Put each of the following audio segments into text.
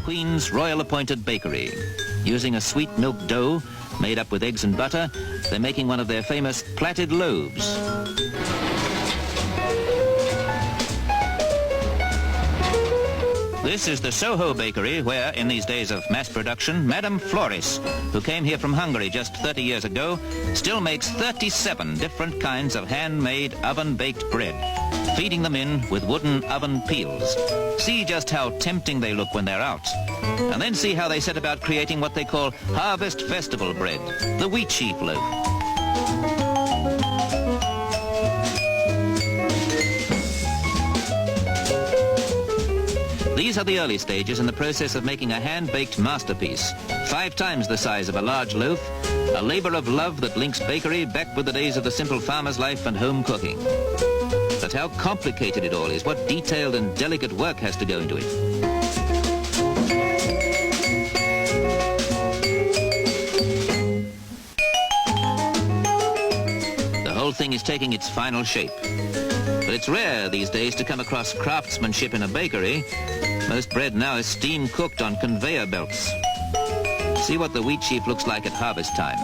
Queen's Royal Appointed Bakery. Using a sweet milk dough made up with eggs and butter, they're making one of their famous plaited loaves. This is the Soho bakery where, in these days of mass production, Madame Floris, who came here from Hungary just 30 years ago, still makes 37 different kinds of handmade oven-baked bread, feeding them in with wooden oven peels. See just how tempting they look when they're out. And then see how they set about creating what they call Harvest Festival bread, the wheat sheaf loaf. These are the early stages in the process of making a hand-baked masterpiece, 5 times the size of a large loaf, a labor of love that links bakery back with the days of the simple farmer's life and home cooking. But how complicated it all is, what detailed and delicate work has to go into it. The whole thing is taking its final shape. But it's rare these days to come across craftsmanship in a bakery. Most bread now is steam cooked on conveyor belts. See what the wheat sheaf looks like at harvest time.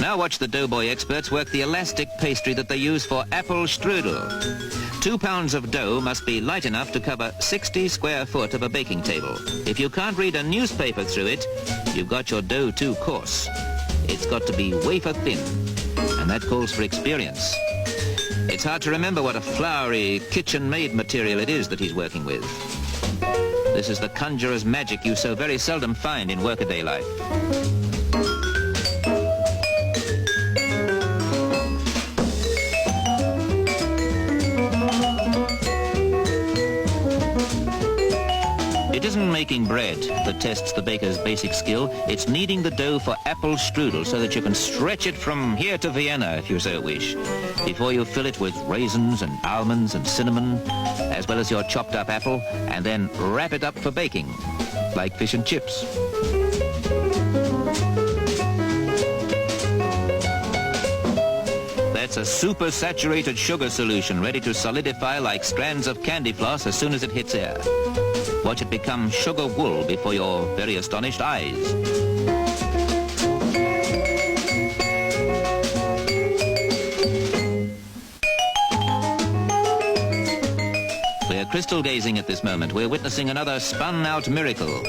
Now watch the doughboy experts work the elastic pastry that they use for apple strudel. 2 pounds of dough must be light enough to cover 60 square foot of a baking table. If you can't read a newspaper through it, you've got your dough too coarse. It's got to be wafer thin, and that calls for experience. It's hard to remember what a floury, kitchen-made material it is that he's working with. This is the conjurer's magic you so very seldom find in workaday life. It isn't making bread that tests the baker's basic skill. It's kneading the dough for apple strudel so that you can stretch it from here to Vienna, if you so wish, before you fill it with raisins and almonds and cinnamon, as well as your chopped up apple, and then wrap it up for baking, like fish and chips. That's a super-saturated sugar solution ready to solidify like strands of candy floss as soon as it hits air. Watch it become sugar wool before your very astonished eyes. We're crystal gazing at this moment. We're witnessing another spun-out miracle.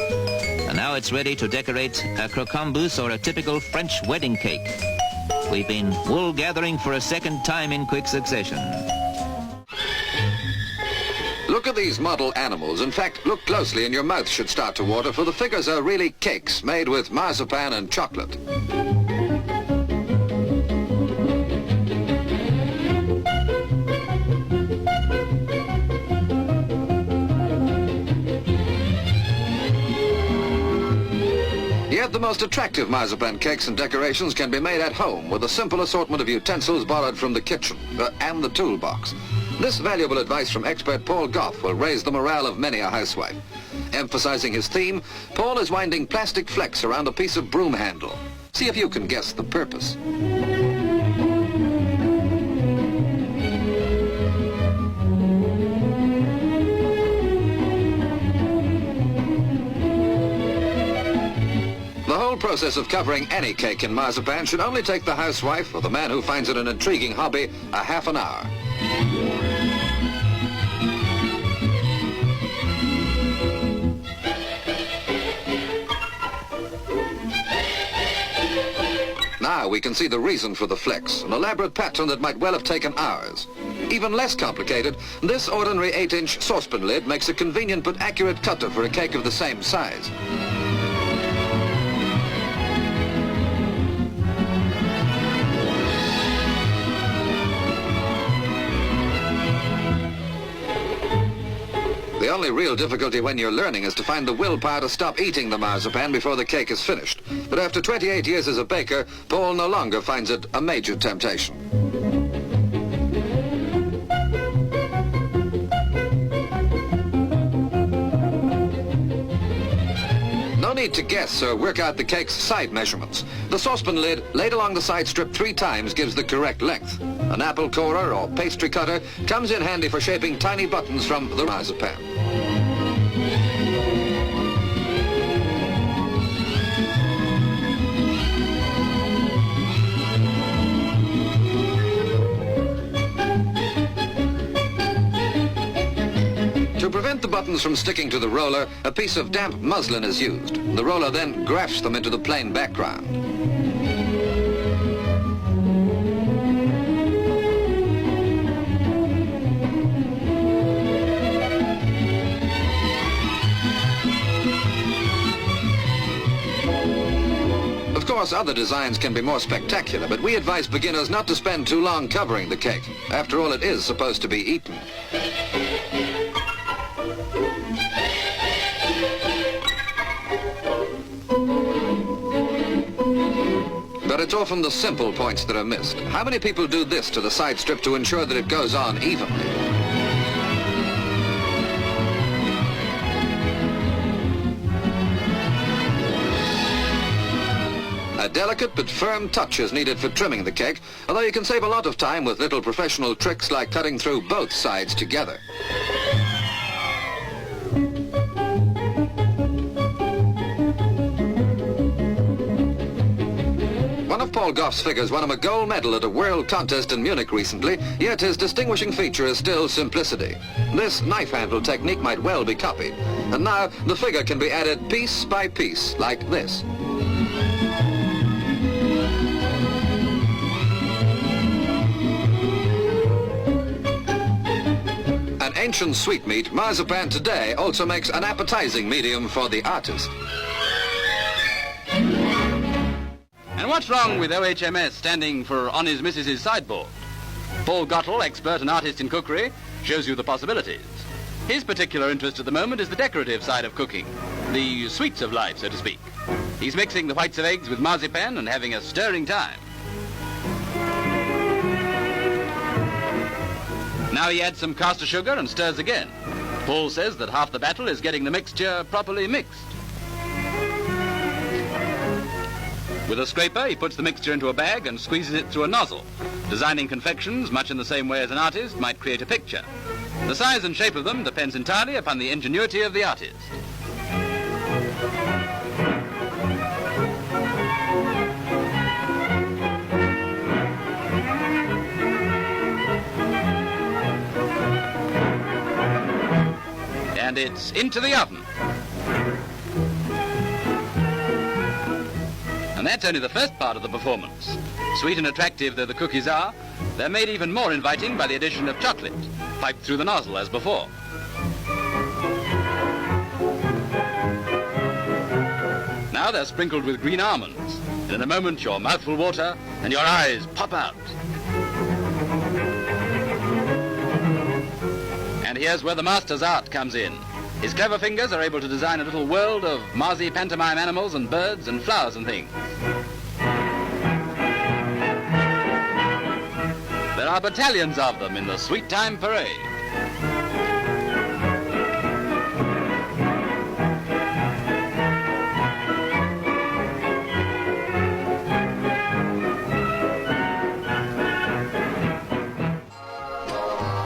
And now it's ready to decorate a crocambousse or a typical French wedding cake. We've been wool gathering for a second time in quick succession. Look at these model animals. In fact, look closely and your mouth should start to water, for the figures are really cakes made with marzipan and chocolate. Yet the most attractive marzipan cakes and decorations can be made at home with a simple assortment of utensils borrowed from the kitchen and the toolbox. This valuable advice from expert Paul Goff will raise the morale of many a housewife. Emphasizing his theme, Paul is winding plastic flecks around a piece of broom handle. See if you can guess the purpose. The whole process of covering any cake in marzipan should only take the housewife or the man who finds it an intriguing hobby a half an hour. Now we can see the reason for the flecks, an elaborate pattern that might well have taken hours. Even less complicated, this ordinary 8-inch saucepan lid makes a convenient but accurate cutter for a cake of the same size. The only real difficulty when you're learning is to find the willpower to stop eating the marzipan before the cake is finished. But after 28 years as a baker, Paul no longer finds it a major temptation. No need to guess or work out the cake's side measurements. The saucepan lid laid along the side strip 3 times gives the correct length. An apple corer or pastry cutter comes in handy for shaping tiny buttons from the marzipan. To prevent the buttons from sticking to the roller, a piece of damp muslin is used. The roller then grafts them into the plain background. Of course, other designs can be more spectacular, but we advise beginners not to spend too long covering the cake. After all, it is supposed to be eaten. But it's often the simple points that are missed. How many people do this to the side strip to ensure that it goes on evenly? A delicate but firm touch is needed for trimming the cake, although you can save a lot of time with little professional tricks like cutting through both sides together. One of Paul Goff's figures won him a gold medal at a world contest in Munich recently, yet his distinguishing feature is still simplicity. This knife handle technique might well be copied. And now the figure can be added piece by piece, like this. An ancient sweetmeat, marzipan today also makes an appetizing medium for the artist. And what's wrong with OHMS standing for On His Missus's Sideboard? Paul Gottel, expert and artist in cookery, shows you the possibilities. His particular interest at the moment is the decorative side of cooking, the sweets of life, so to speak. He's mixing the whites of eggs with marzipan and having a stirring time. Now he adds some caster sugar and stirs again. Paul says that half the battle is getting the mixture properly mixed. With a scraper, he puts the mixture into a bag and squeezes it through a nozzle, designing confections much in the same way as an artist might create a picture. The size and shape of them depends entirely upon the ingenuity of the artist. And it's into the oven. And that's only the first part of the performance. Sweet and attractive though the cookies are, they're made even more inviting by the addition of chocolate, piped through the nozzle as before. Now they're sprinkled with green almonds. And in a moment your mouth will water and your eyes pop out. And here's where the master's art comes in. His clever fingers are able to design a little world of marzi pantomime animals and birds and flowers and things. There are battalions of them in the Sweet Time Parade.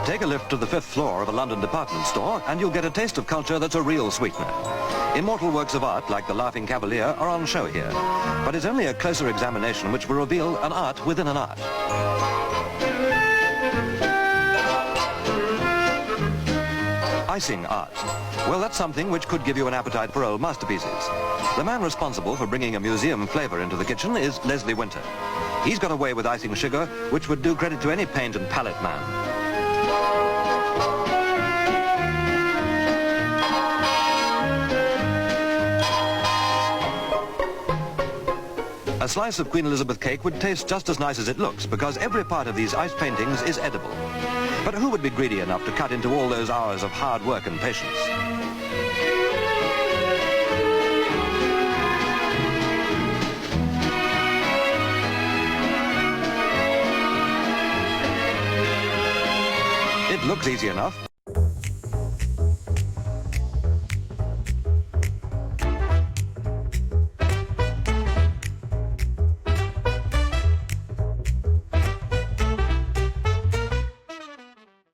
Take a lift to the 5th floor of a London department store and you'll get a taste of culture that's a real sweetener. Immortal works of art like the Laughing Cavalier are on show here, but it's only a closer examination which will reveal an art within an art. Icing art. Well, that's something which could give you an appetite for old masterpieces. The man responsible for bringing a museum flavour into the kitchen is Leslie Winter. He's got away with icing sugar, which would do credit to any paint and palette man. A slice of Queen Elizabeth cake would taste just as nice as it looks because every part of these ice paintings is edible. But who would be greedy enough to cut into all those hours of hard work and patience? It looks easy enough.